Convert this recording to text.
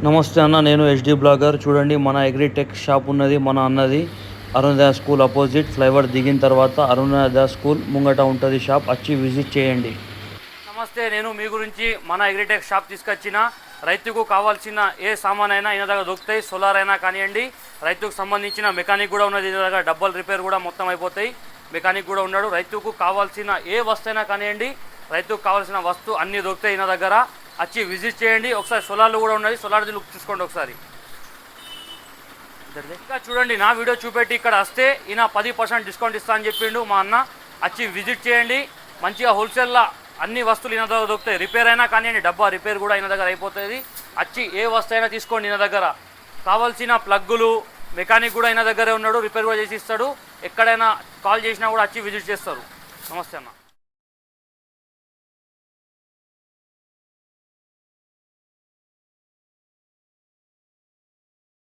నమస్తే అన్న, నేను హెచ్డి బ్లాగర్. చూడండి, మన అగ్రిటెక్ షాప్ ఉన్నది మన అన్నది. అరుణోదయ స్కూల్ అపోజిట్ ఫ్లైఓవర్ దిగిన తర్వాత అరుణోదయ స్కూల్ ముంగట ఉంటుంది షాప్. వచ్చి విజిట్ చేయండి. నమస్తే, నేను మీ గురించి మన అగ్రిటెక్ షాప్ తీసుకొచ్చిన. రైతుకు కావాల్సిన ఏ సామాన్ అయినా ఈయన దగ్గర దొరుకుతాయి. సోలార్ అయినా కానివ్వండి, రైతుకు సంబంధించిన మెకానిక్ కూడా ఉన్నది. ఈయన దగ్గర డబ్బల్ రిపేర్ కూడా మొత్తం అయిపోతాయి. మెకానిక్ కూడా ఉన్నాడు. రైతుకు కావాల్సిన ఏ వస్తువు అయినా కానివ్వండి, రైతుకు కావాల్సిన వస్తువు అన్నీ దొరుకుతాయి ఈయన దగ్గర. వచ్చి విజిట్ చేయండి. ఒకసారి సోలార్లు కూడా ఉన్నది, సోలార్ది లుక్ తీసుకోండి ఒకసారి. ఇంకా చూడండి, నా వీడియో చూపెట్టి ఇక్కడ వస్తే ఈయన 10% డిస్కౌంట్ ఇస్తా అని చెప్పిండు మా అన్న. వచ్చి విజిట్ చేయండి. మంచిగా హోల్సేల్లో అన్ని వస్తువులు ఈయన దగ్గర దొరుకుతాయి. రిపేర్ అయినా కానివ్వండి, డబ్బా రిపేర్ కూడా ఈయన దగ్గర అయిపోతుంది. వచ్చి ఏ వస్తువు అయినా తీసుకోండి ఈయన దగ్గర. కావాల్సిన ప్లగ్గులు మెకానిక్ కూడా ఈయన దగ్గరే ఉన్నాడు, రిపేర్ కూడా చేసి ఇస్తాడు. ఎక్కడైనా కాల్ చేసినా కూడా వచ్చి విజిట్ చేస్తారు. నమస్తే అన్న.